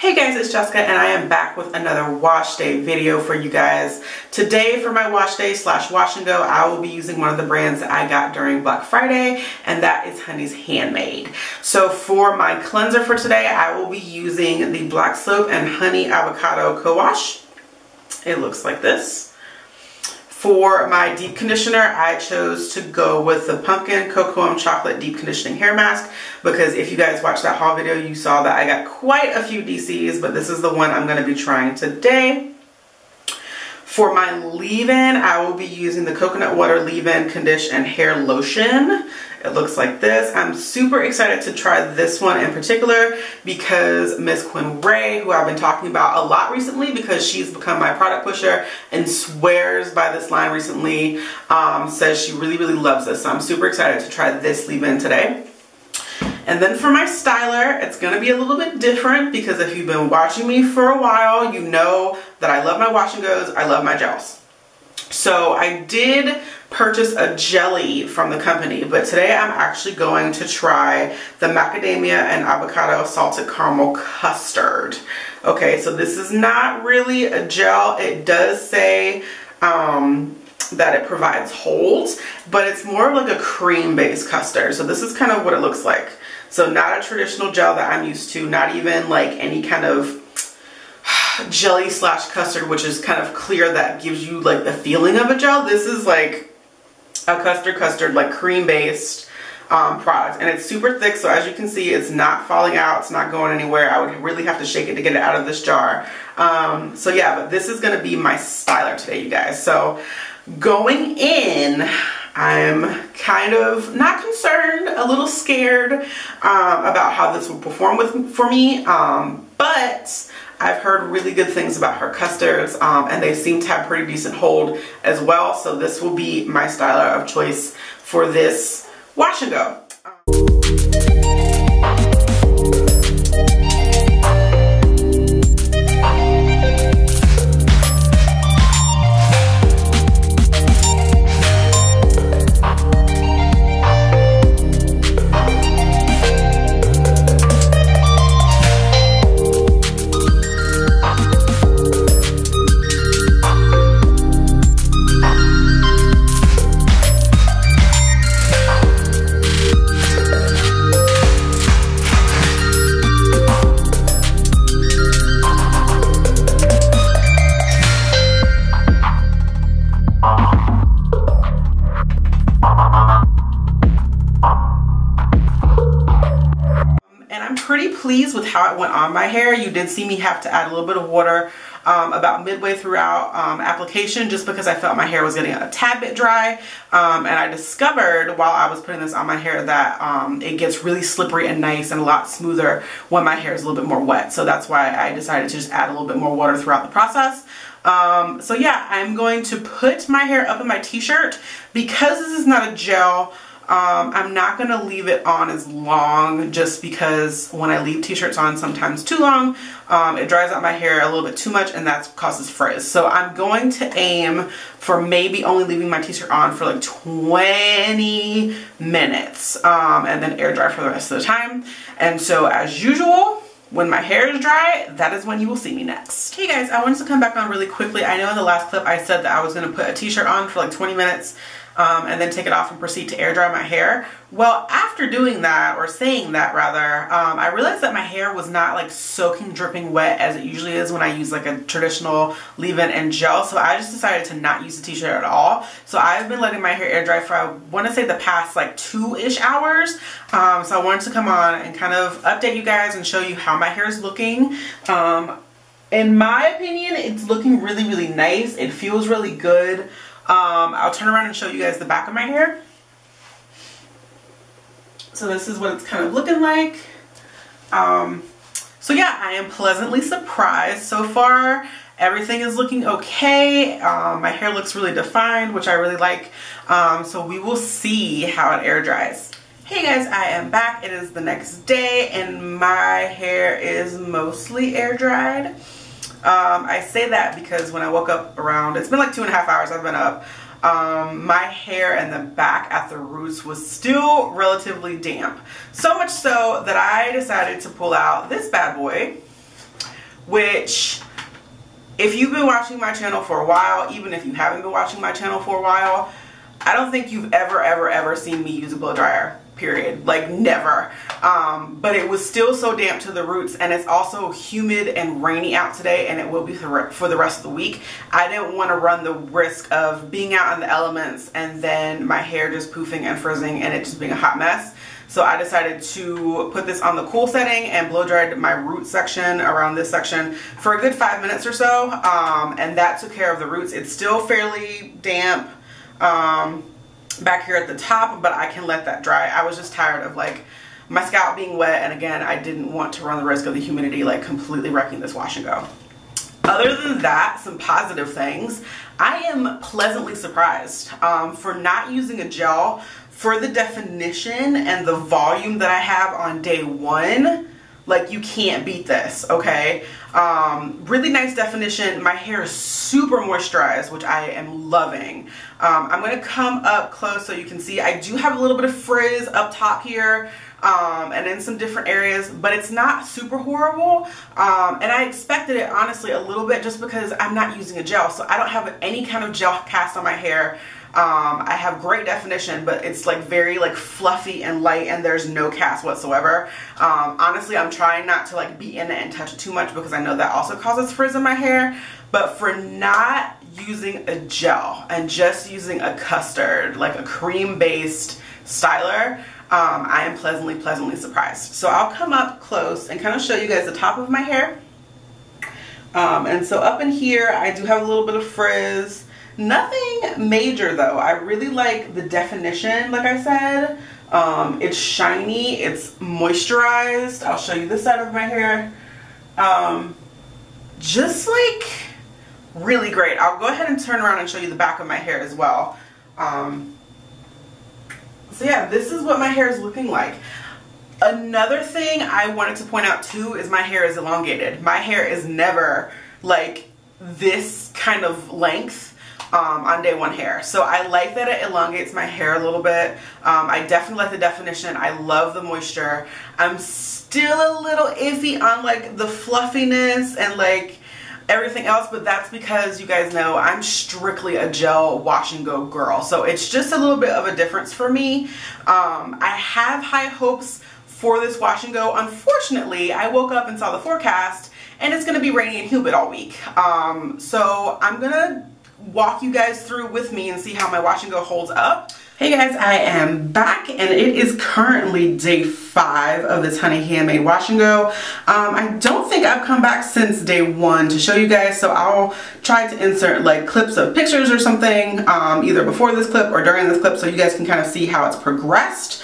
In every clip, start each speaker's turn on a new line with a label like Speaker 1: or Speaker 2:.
Speaker 1: Hey guys, it's Jessica and I am back with another wash day video for you guys. Today for my wash day slash wash and go, I will be using one of the brands that I got during Black Friday, and that is Honey's Handmade. So for my cleanser for today, I will be using the Black Soap and Honey Avocado Co-Wash. It looks like this. For my deep conditioner, I chose to go with the Pumpkin Cocoa and Chocolate Deep Conditioning Hair Mask because if you guys watched that haul video, you saw that I got quite a few DCs, but this is the one I'm going to be trying today. For my leave-in, I will be using the Coconut Water Leave-In Condition and Hair Lotion. It looks like this. I'm super excited to try this one in particular because Miss Quinn Ray, who I've been talking about a lot recently because she's become my product pusher and swears by this line recently, says she really loves this. So I'm super excited to try this leave-in today. And then for my styler, it's going to be a little bit different because if you've been watching me for a while, you know that I love my wash and goes, I love my gels. So I did purchase a jelly from the company, but today I'm actually going to try the macadamia and avocado salted caramel custard. Okay, so this is not really a gel. It does say that it provides holds, but it's more like a cream-based custard. So this is kind of what it looks like. So not a traditional gel that I'm used to, not even like any kind of jelly slash custard, which is kind of clear that gives you like the feeling of a gel. This is like a custard like cream-based product, and it's super thick, so as you can see, it's not falling out, it's not going anywhere. I would really have to shake it to get it out of this jar. So yeah, but this is going to be my styler today, you guys. So going in, I'm kind of not concerned, a little scared about how this will perform for me, but I've heard really good things about her custards, and they seem to have pretty decent hold as well. So this will be my styler of choice for this wash and go. Pretty pleased with how it went on my hair. You did see me have to add a little bit of water about midway throughout application just because I felt my hair was getting a tad bit dry, and I discovered while I was putting this on my hair that it gets really slippery and nice and a lot smoother when my hair is a little bit more wet. So that's why I decided to just add a little bit more water throughout the process. So yeah, I'm going to put my hair up in my t-shirt. Because this is not a gel, I'm not going to leave it on as long just because when I leave t-shirts on sometimes too long, it dries out my hair a little bit too much and that causes frizz. So I'm going to aim for maybe only leaving my t-shirt on for like 20 minutes and then air dry for the rest of the time. And so as usual, when my hair is dry, that is when you will see me next. Hey guys, I wanted to come back on really quickly. I know in the last clip I said that I was going to put a t-shirt on for like 20 minutes and then take it off and proceed to air dry my hair. Well, after doing that, or saying that rather, I realized that my hair was not like soaking, dripping wet as it usually is when I use like a traditional leave-in and gel. So I just decided to not use the t-shirt at all. So I've been letting my hair air dry for, I want to say, the past like 2-ish hours. So I wanted to come on and kind of update you guys and show you how my hair is looking. In my opinion, it's looking really nice. It feels really good. I'll turn around and show you guys the back of my hair. So this is what it's kind of looking like. So yeah, I am pleasantly surprised. So far, everything is looking okay. My hair looks really defined, which I really like. So we will see how it air dries. Hey guys, I am back. It is the next day and my hair is mostly air dried. I say that because when I woke up around, it's been like 2.5 hours I've been up, my hair and the back at the roots was still relatively damp. So much so that I decided to pull out this bad boy. which if you've been watching my channel for a while, even if you haven't been watching my channel for a while, I don't think you've ever seen me use a blow dryer, period. Like, never. But it was still so damp to the roots, and it's also humid and rainy out today, and it will be for the rest of the week. I didn't want to run the risk of being out in the elements and then my hair just poofing and frizzing and it just being a hot mess. So I decided to put this on the cool setting and blow dried my root section around this section for a good 5 minutes or so. And that took care of the roots. It's still fairly damp back here at the top, but I can let that dry. I was just tired of like my scalp being wet, and again, I didn't want to run the risk of the humidity like completely wrecking this wash and go. Other than that, some positive things. I am pleasantly surprised for not using a gel. For the definition and the volume that I have on day one, like, you can't beat this, okay? Really nice definition. My hair is super moisturized, which I am loving. I'm going to come up close so you can see. I do have a little bit of frizz up top here and in some different areas, but it's not super horrible. And I expected it, honestly, a little bit just because I'm not using a gel. So I don't have any kind of gel cast on my hair. I have great definition, but it's like very like fluffy and light, and there's no cast whatsoever. Honestly, I'm trying not to like be in it and touch it too much because I know that also causes frizz in my hair. But for not using a gel and just using a custard, like a cream based styler, I am pleasantly surprised. So I'll come up close and kind of show you guys the top of my hair. And so up in here, I do have a little bit of frizz. Nothing major though. I really like the definition, like I said. It's shiny, it's moisturized. I'll show you this side of my hair. Just like really great. I'll go ahead and turn around and show you the back of my hair as well. So yeah, this is what my hair is looking like. Another thing I wanted to point out too is my hair is elongated. My hair is never like this kind of length on day one hair. So I like that it elongates my hair a little bit. I definitely like the definition. I love the moisture. I'm still a little iffy on like the fluffiness and like everything else, but that's because you guys know I'm strictly a gel wash and go girl. So it's just a little bit of a difference for me. I have high hopes for this wash and go. Unfortunately, I woke up and saw the forecast and it's gonna be rainy and humid all week. So I'm gonna walk you guys through with me and see how my wash and go holds up. Hey guys, I am back and it is currently day 5 of this Honey Handmade wash and go. I don't think I've come back since day 1 to show you guys, so I'll try to insert like clips of pictures or something either before this clip or during this clip so you guys can kind of see how it's progressed.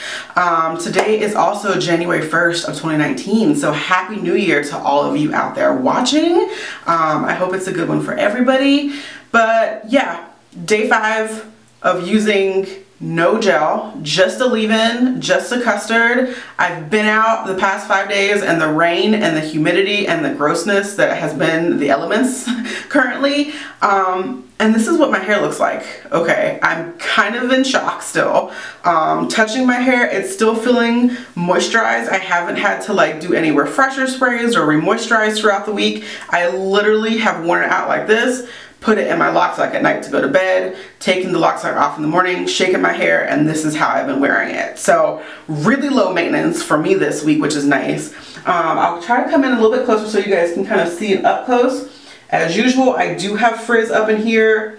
Speaker 1: Today is also January 1st of 2019, so Happy New Year to all of you out there watching. I hope it's a good one for everybody. But yeah, day 5 of using no gel, just a leave-in, just a custard. I've been out the past 5 days and the rain and the humidity and the grossness that has been the elements currently. And this is what my hair looks like. Okay, I'm kind of in shock still. Touching my hair, it's still feeling moisturized. I haven't had to like do any refresher sprays or re-moisturize throughout the week. I literally have worn it out like this, put it in my lock sock at night to go to bed, taking the lock sock off in the morning, shaking my hair, and this is how I've been wearing it. So really low maintenance for me this week, which is nice. I'll try to come in a little bit closer so you guys can kind of see it up close. As usual, I do have frizz up in here.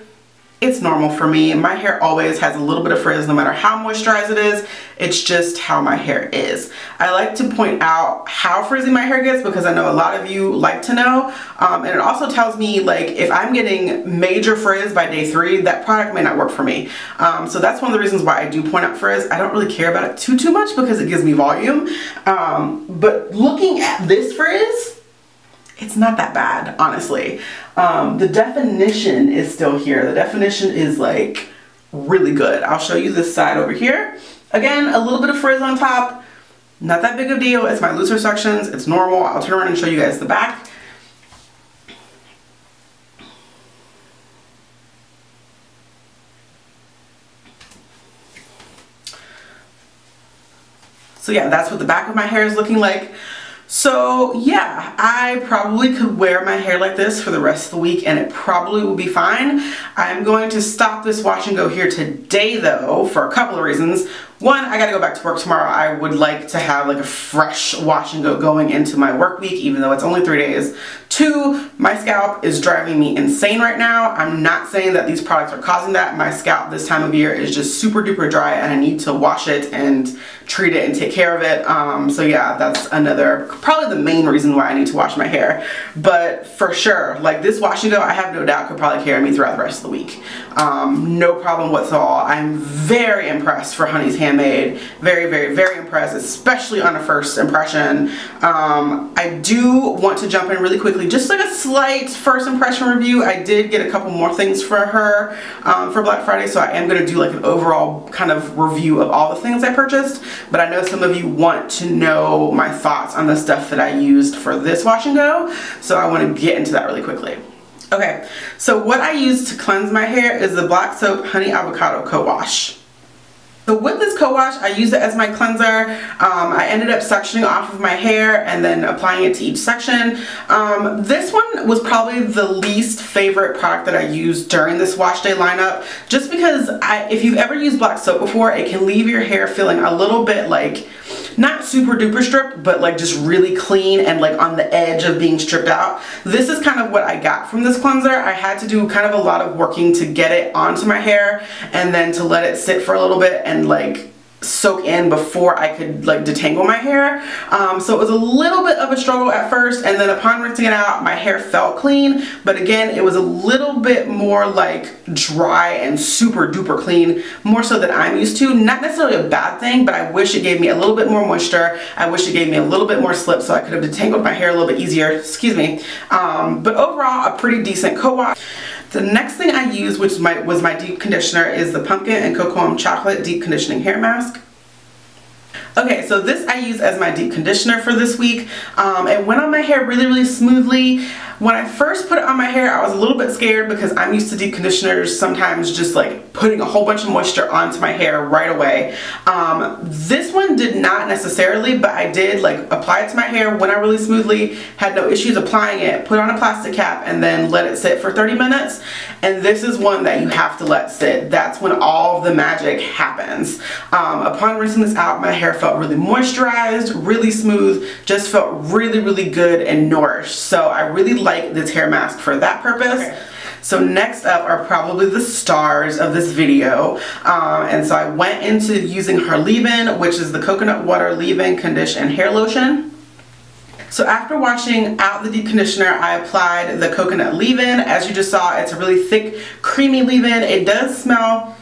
Speaker 1: It's normal for me. My hair always has a little bit of frizz no matter how moisturized it is. It's just how my hair is. I like to point out how frizzy my hair gets because I know a lot of you like to know. And it also tells me like if I'm getting major frizz by day 3, that product may not work for me. So that's one of the reasons why I do point out frizz. I don't really care about it too much because it gives me volume. But looking at this frizz, it's not that bad, honestly. The definition is still here. The definition is like really good. I'll show you this side over here. Again, a little bit of frizz on top. Not that big of a deal. It's my looser sections. It's normal. I'll turn around and show you guys the back. So yeah, that's what the back of my hair is looking like. So yeah, I probably could wear my hair like this for the rest of the week and it probably will be fine. I'm going to stop this wash and go here today though for a couple of reasons. One, I gotta go back to work tomorrow. I would like to have like a fresh wash and go going into my work week, even though it's only 3 days. Two, my scalp is driving me insane right now. I'm not saying that these products are causing that. My scalp this time of year is just super duper dry and I need to wash it and treat it and take care of it. So yeah, that's another, probably the main reason why I need to wash my hair. But for sure, like this wash and go, I have no doubt could probably carry me throughout the rest of the week. No problem whatsoever. I'm very impressed for Honey's Handmade. Very, very, very impressed, especially on a first impression. I do want to jump in really quickly, just like a slight first impression review. I did get a couple more things for her for Black Friday, so I am going to do like an overall kind of review of all the things I purchased. But I know some of you want to know my thoughts on the stuff that I used for this wash and go, so I want to get into that really quickly. Okay, so what I use to cleanse my hair is the Black Soap Honey Avocado Co-Wash. So with this co-wash, I use it as my cleanser. I ended up sectioning off of my hair and then applying it to each section. This one was probably the least favorite product that I used during this wash day lineup, just because if you've ever used black soap before, it can leave your hair feeling a little bit like, not super duper stripped, but like just really clean and like on the edge of being stripped out. This is kind of what I got from this cleanser. I had to do kind of a lot of working to get it onto my hair and then to let it sit for a little bit and like soak in before I could like detangle my hair. So it was a little bit of a struggle at first, and then upon rinsing it out, my hair felt clean, but again, it was a little bit more like dry and super duper clean, more so than I'm used to. Not necessarily a bad thing, but I wish it gave me a little bit more moisture. I wish it gave me a little bit more slip so I could have detangled my hair a little bit easier, excuse me. But overall, a pretty decent co-wash. The next thing I used, which was my deep conditioner, is the Pumpkin and Cocoa Chocolate Deep Conditioning Hair Mask. Okay, so this I use as my deep conditioner for this week. It went on my hair really, really smoothly. When I first put it on my hair, I was a little bit scared because I'm used to deep conditioners sometimes just like putting a whole bunch of moisture onto my hair right away. This one did not necessarily, but I did like apply it to my hair, went on really smoothly, had no issues applying it, put on a plastic cap, and then let it sit for 30 minutes. And this is one that you have to let sit. That's when all the magic happens. Upon rinsing this out, my hair felt really moisturized, really smooth, just felt really, really good and nourished. So I really like this hair mask for that purpose. Okay. So next up are probably the stars of this video. And so I went into using her leave-in, which is the coconut water leave-in condition and hair lotion. So after washing out the deep conditioner, I applied the coconut leave-in. As you just saw, it's a really thick, creamy leave-in. It does smell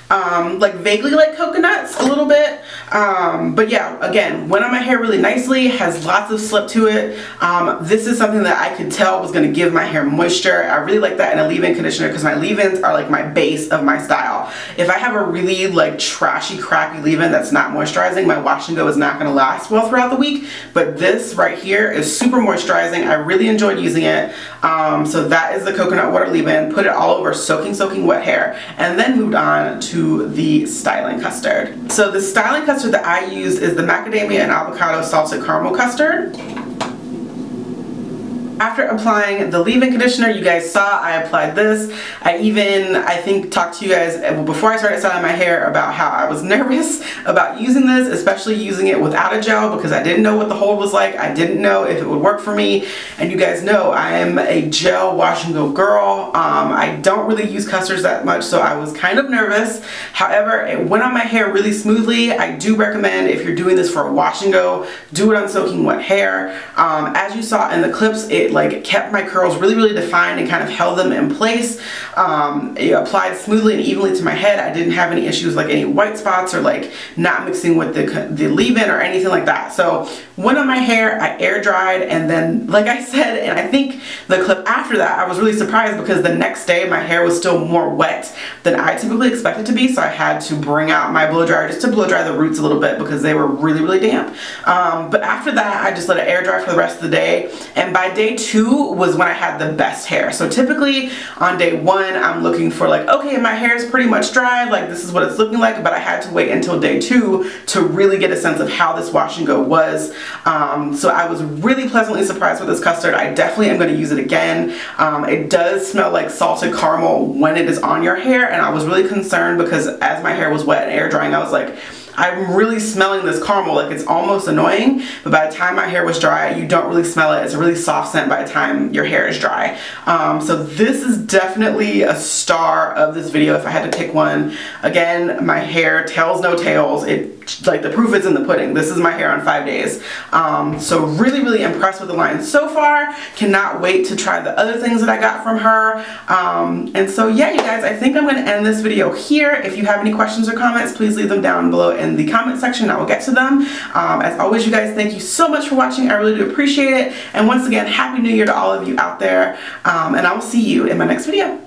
Speaker 1: like vaguely like coconuts a little bit, but yeah, again, went on my hair really nicely, has lots of slip to it. This is something that I could tell was going to give my hair moisture. I really like that in a leave-in conditioner because my leave-ins are like my base of my style. If I have a really like trashy, crappy leave-in that's not moisturizing, my wash and go is not going to last well throughout the week, but this right here is super moisturizing. I really enjoyed using it. So that is the coconut water leave-in. Put it all over soaking wet hair, and then moved on to the styling custard. So the styling custard that I used is the macadamia and avocado salted caramel custard. After applying the leave-in conditioner, you guys saw I applied this. I think talked to you guys before I started styling my hair about how I was nervous about using this, especially using it without a gel, because I didn't know what the hold was like. I didn't know if it would work for me, and you guys know I am a gel wash and go girl. I don't really use custards that much, so I was kind of nervous. However, it went on my hair really smoothly. I do recommend, if you're doing this for a wash and go, do it on soaking wet hair. As you saw in the clips, it like kept my curls really, really defined and kind of held them in place. It applied smoothly and evenly to my head. I didn't have any issues like any white spots or like not mixing with the leave-in or anything like that. So went on my hair, I air dried, and then like I said, and I think the clip after that, I was really surprised because the next day my hair was still more wet than I typically expect it to be, so I had to bring out my blow dryer just to blow dry the roots a little bit because they were really, really damp. But after that, I just let it air dry for the rest of the day, and by day 2 was when I had the best hair. So typically on day 1, I'm looking for like, okay, my hair is pretty much dry, like this is what it's looking like, but I had to wait until day 2 to really get a sense of how this wash and go was. So I was really pleasantly surprised with this custard. I definitely am going to use it again. It does smell like salted caramel when it is on your hair, and I was really concerned because as my hair was wet and air drying, I was like, I'm really smelling this caramel, like it's almost annoying, but by the time my hair was dry, you don't really smell it. It's a really soft scent by the time your hair is dry. So this is definitely a star of this video if I had to pick one. Again, my hair, tails no tails, like the proof is in the pudding. This is my hair on 5 days. So really impressed with the line so far. Cannot wait to try the other things that I got from her. And so yeah, you guys, I think I'm going to end this video here. If you have any questions or comments, please leave them down below in the comment section. I will get to them. As always, you guys, thank you so much for watching. I really do appreciate it. And once again, Happy New Year to all of you out there. And I will see you in my next video.